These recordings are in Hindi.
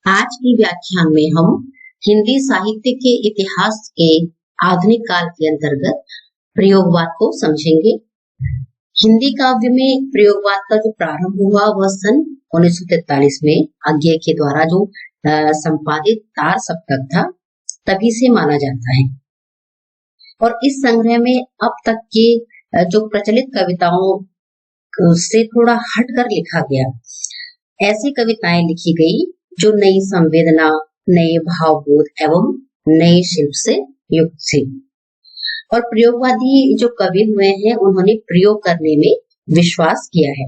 आज की व्याख्यान में हम हिंदी साहित्य के इतिहास के आधुनिक काल के अंतर्गत प्रयोगवाद को समझेंगे। हिंदी काव्य में प्रयोगवाद का जो प्रारंभ हुआ वह सन 1943 में अज्ञे के द्वारा जो संपादित तार सप्तक था तभी से माना जाता है। और इस संग्रह में अब तक के जो प्रचलित कविताओं से थोड़ा हटकर लिखा गया, ऐसी कविताएं लिखी गई जो नई संवेदना, नए भावबोध एवं नए शिल्प से युक्त थी। और प्रयोगवादी जो कवि हुए हैं उन्होंने प्रयोग करने में विश्वास किया है।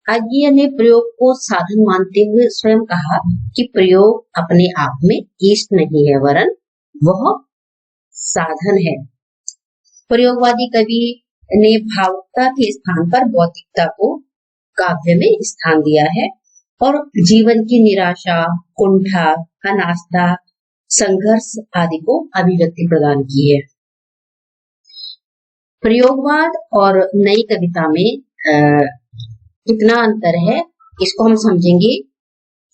अज्ञेय ने प्रयोग को साधन मानते हुए स्वयं कहा कि प्रयोग अपने आप में इष्ट नहीं है वरन वह साधन है। प्रयोगवादी कवि ने भावुकता के स्थान पर बौद्धिकता को काव्य में स्थान दिया है और जीवन की निराशा, कुंठा, अनास्था, संघर्ष आदि को अभिव्यक्ति प्रदान की है। प्रयोगवाद और नई कविता में कितना अंतर है, इसको हम समझेंगे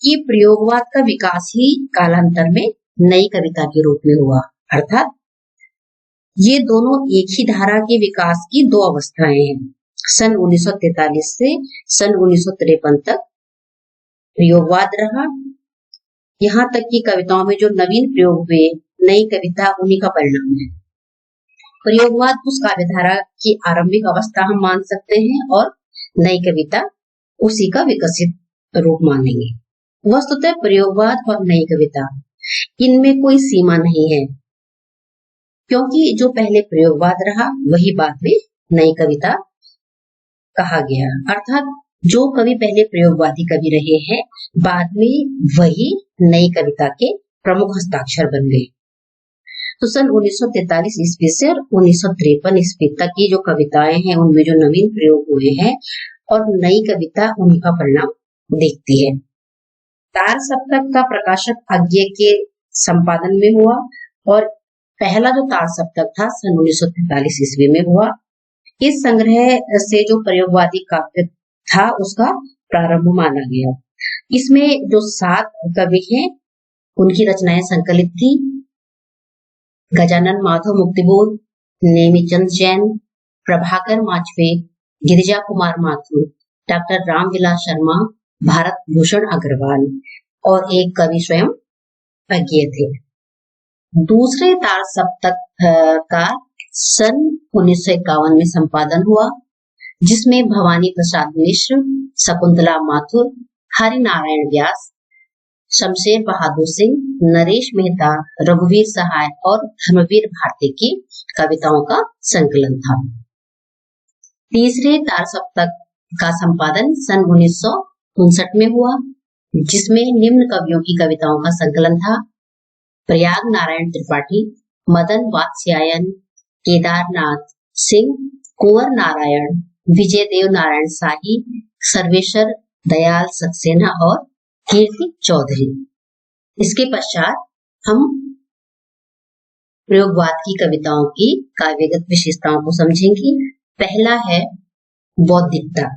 कि प्रयोगवाद का विकास ही कालांतर में नई कविता के रूप में हुआ, अर्थात ये दोनों एक ही धारा के विकास की दो अवस्थाएं हैं। सन 1943 से सन 1953 तक प्रयोगवाद रहा। यहाँ तक कि कविताओं में जो नवीन प्रयोग हुए, नई कविता उन्हीं का परिणाम है। प्रयोगवाद उस काव्यधारा की आरंभिक अवस्था हम मान सकते हैं और नई कविता उसी का विकसित रूप मानेंगे। वस्तुतः प्रयोगवाद और नई कविता इनमें कोई सीमा नहीं है, क्योंकि जो पहले प्रयोगवाद रहा वही बाद में नई कविता कहा गया, अर्थात जो कवि पहले प्रयोगवादी कवि रहे हैं बाद में वही नई कविता के प्रमुख हस्ताक्षर बन गए। तो सन 1943 ईस्वी से 1953 ईस्वी तक की जो कविताएं हैं उनमें जो नवीन प्रयोग हुए हैं और नई कविता उनका परिणाम देखती है। तार सप्तक का प्रकाशक अज्ञे के संपादन में हुआ और पहला जो तार सप्तक था सन 1943 ईस्वी में हुआ। इस संग्रह से जो प्रयोगवादी काव्य था उसका प्रारंभ माना गया। इसमें जो 7 कवि हैं उनकी रचनाएं संकलित थी। गजानन माधव मुक्तिबोध, नेमीचंद जैन, प्रभाकर माचवे, गिरिजा कुमार माथुर, डॉक्टर रामविलास शर्मा, भारत भूषण अग्रवाल और एक कवि स्वयं अज्ञेय थे। दूसरे तार सप्तक का सन 1951 में संपादन हुआ, जिसमें भवानी प्रसाद मिश्र, शकुंतला माथुर, हरि नारायण व्यास, शमशेर बहादुर सिंह, नरेश मेहता, रघुवीर सहाय और धर्मवीर भारती की कविताओं का संकलन था। तीसरे तार सप्तक का संपादन सन 1959 में हुआ, जिसमें निम्न कवियों की कविताओं का संकलन था: प्रयाग नारायण त्रिपाठी, मदन वात्स्यायन, केदारनाथ सिंह, कुंवर नारायण, विजय देव नारायण शाही, सर्वेश्वर दयाल सक्सेना और कीर्ति चौधरी। इसके पश्चात हम प्रयोगवाद की कविताओं की काव्यगत विशेषताओं को समझेंगे। पहला है बौद्धिकता।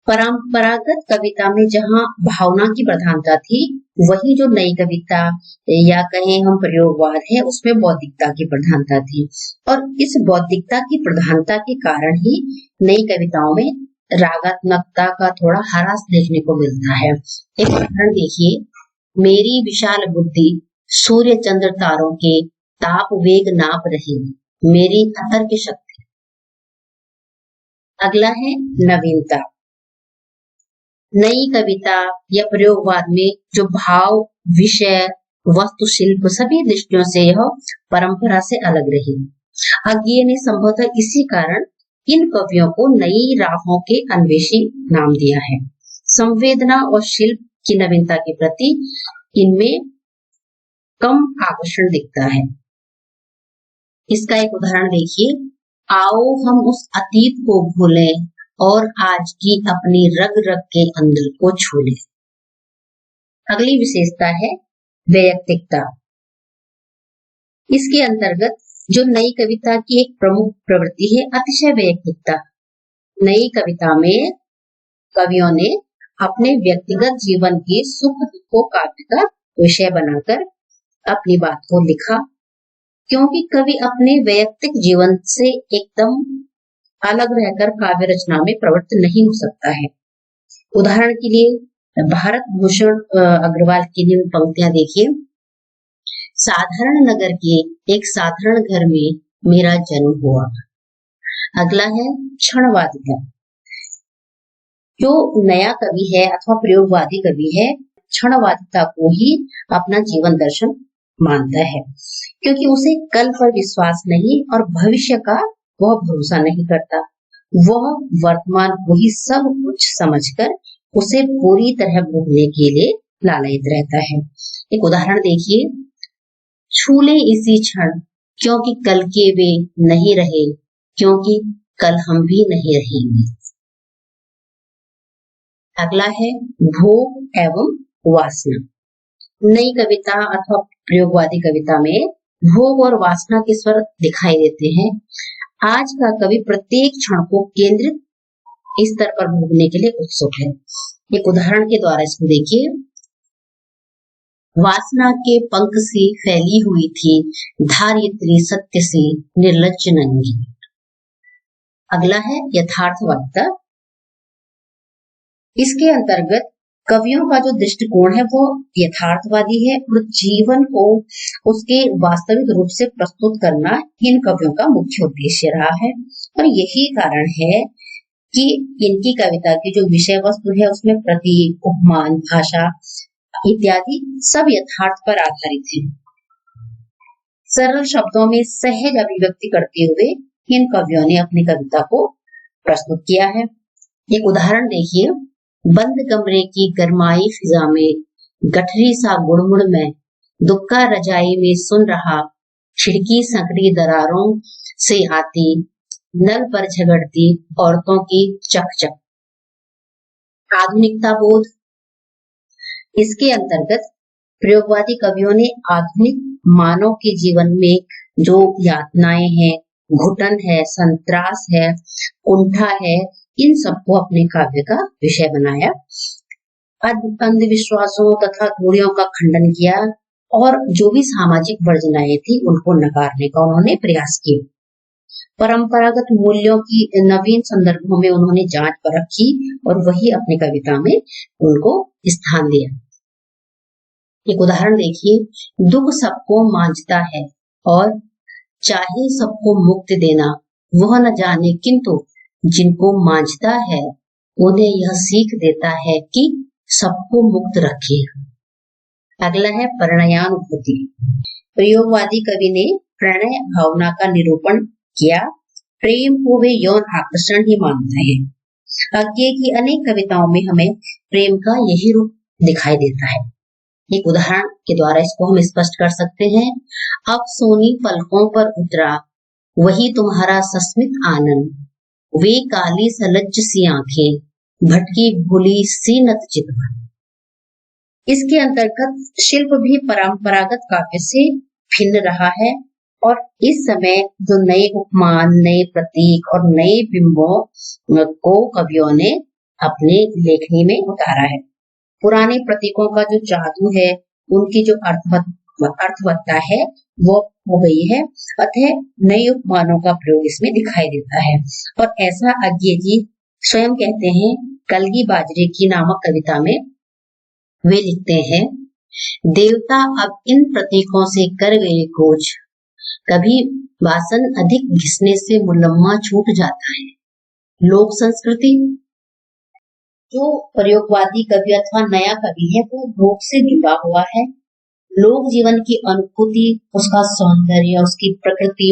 परंपरागत कविता में जहां भावना की प्रधानता थी, वही जो नई कविता या कहें हम प्रयोगवाद है उसमें बौद्धिकता की प्रधानता थी। और इस बौद्धिकता की प्रधानता के कारण ही नई कविताओं में रागात्मकता का थोड़ा ह्रास देखने को मिलता है। एक उदाहरण देखिए: मेरी विशाल बुद्धि सूर्य चंद्र तारों के ताप वेग नाप रही, मेरी अतर्क शक्ति। अगला है नवीनता। नई कविता या प्रयोगवाद में जो भाव, विषय, वस्तु, शिल्प सभी दृष्टियों से यह परंपरा से अलग रही। अज्ञेय ने संभवतः इसी कारण इन कवियों को नई राहों के अन्वेषी नाम दिया है। संवेदना और शिल्प की नवीनता के प्रति इनमें कम आकर्षण दिखता है। इसका एक उदाहरण देखिए: आओ हम उस अतीत को भूलें और आज की अपनी रग रग के अंदर को छू लें। अगली विशेषता है वैयक्तिकता। इसके अंतर्गत जो नई कविता की एक प्रमुख प्रवृत्ति है अतिशय वैयक्तिकता। नई कविता में कवियों ने अपने व्यक्तिगत जीवन के सुख दुख को काव्य का विषय बनाकर अपनी बात को लिखा, क्योंकि कवि अपने वैयक्तिक जीवन से एकदम अलग रहकर काव्य रचना में प्रवृत्त नहीं हो सकता है। उदाहरण के लिए भारत भूषण अग्रवाल की निम्न पंक्तियां देखिए। साधारण नगर के एक साधारण घर में मेरा जन्म हुआ। अगला है क्षणवादिता। जो नया कवि है अथवा प्रयोगवादी कवि है, क्षणवादिता को ही अपना जीवन दर्शन मानता है, क्योंकि उसे कल पर विश्वास नहीं और भविष्य का वह भरोसा नहीं करता। वह वर्तमान को ही सब कुछ समझकर उसे पूरी तरह भोगने के लिए लालयित रहता है। एक उदाहरण देखिए। छू ले इसी क्षण, क्योंकि कल के वे नहीं रहे, क्योंकि कल हम भी नहीं रहेंगे। अगला है भोग एवं वासना। नई कविता अथवा प्रयोगवादी कविता में भोग और वासना के स्वर दिखाई देते हैं। आज का कवि प्रत्येक क्षण को केंद्रित स्तर पर भोगने के लिए उत्सुक है। एक उदाहरण के द्वारा इसको देखिए। वासना के पंख सी फैली हुई थी, धारित्री सत्य सी निर्लज्ज नंगी। अगला है यथार्थवादिता। इसके अंतर्गत कवियों का जो दृष्टिकोण है वो यथार्थवादी है और जीवन को उसके वास्तविक रूप से प्रस्तुत करना इन कवियों का मुख्य उद्देश्य रहा है। और यही कारण है कि इनकी कविता की जो विषय वस्तु है उसमें प्रतीक, उपमान, भाषा इत्यादि सब यथार्थ पर आधारित है। सरल शब्दों में सहज अभिव्यक्ति करते हुए इन कवियों ने अपनी कविता को प्रस्तुत किया है। एक उदाहरण देखिए। बंद कमरे की गरमाई फिजा में गठरी सा गुड़मुड़ में दुक्का रजाई में सुन रहा, खिड़की संकरी दरारों से आती, नल पर झगड़ती औरतों की चकचक। आधुनिकता बोध। इसके अंतर्गत प्रयोगवादी कवियों ने आधुनिक मानव के जीवन में जो यातनाएं हैं, घुटन है, संत्रास है, कुंठा है, इन सबको अपने काव्य का विषय बनाया। अंधविश्वासों तथा रूढ़ियों का खंडन किया और जो भी सामाजिक वर्जनाएं थी उनको नकारने का उन्होंने प्रयास किया। परंपरागत मूल्यों की नवीन संदर्भों में उन्होंने जांच परख की और वही अपनी कविता में उनको स्थान दिया। एक उदाहरण देखिए। दुख सबको मांझता है और चाहे सबको मुक्ति देना, वह न जाने किंतु जिनको मांझता है उन्हें यह सीख देता है कि सबको मुक्त रखे। अगला है प्रणयानुभूति। प्रयोगवादी कवि ने प्रणय भावना का निरूपण किया। प्रेम को वे यौन आकर्षण ही मानते हैं। आगे की अनेक कविताओं में हमें प्रेम का यही रूप दिखाई देता है। एक उदाहरण के द्वारा इसको हम स्पष्ट कर सकते हैं। अब सोनी पलकों पर उतरा वही तुम्हारा सस्मित आनंद, वे काली सलज्ज सी आंखें, भटकी भूली सी नत चितवन। इसके अंतर्गत शिल्प भी परंपरागत काव्य से भिन्न रहा है और इस समय जो नए उपमान, नए प्रतीक और नए बिंबों को कवियों ने अपने लेखनी में उतारा है। पुराने प्रतीकों का जो जादू है, उनकी जो अर्थवत्ता है वो हो गई है, अतः नए उपमानों का प्रयोग इसमें दिखाई देता है। और ऐसा अज्ञे जी स्वयं कहते हैं कलगी बाजरे की नामक कविता में। वे लिखते हैं, देवता अब इन प्रतीकों से कर गए खोज, कभी वासन अधिक घिसने से मुलम्मा छूट जाता है। लोक संस्कृति। जो प्रयोगवादी कवि अथवा नया कवि है वो लोक से जुड़ा हुआ है। लोक जीवन की अनुभूति, उसका सौंदर्य, उसकी प्रकृति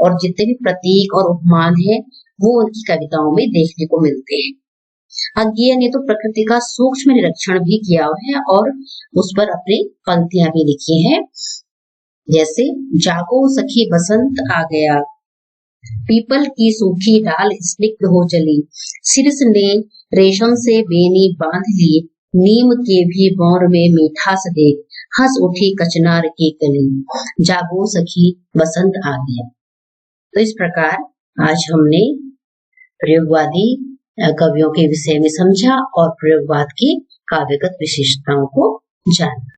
और जितने भी प्रतीक और उपमान है वो उनकी कविताओं में देखने को मिलते हैं। अज्ञेय ने तो प्रकृति का सूक्ष्म निरीक्षण भी किया है और उस पर अपनी पंक्तियां भी लिखी हैं। जैसे जागो सखी बसंत आ गया, पीपल की सूखी डाल स्निग्ध हो चली, सिरस ने रेशम से बेनी बांध ली, नीम के भी बौर में मीठास देख, हंस उठी कचनार की कली, जागो सखी बसंत आ गया। तो इस प्रकार आज हमने प्रयोगवादी कवियों के विषय में समझा और प्रयोगवाद की काव्यगत विशेषताओं को जाना।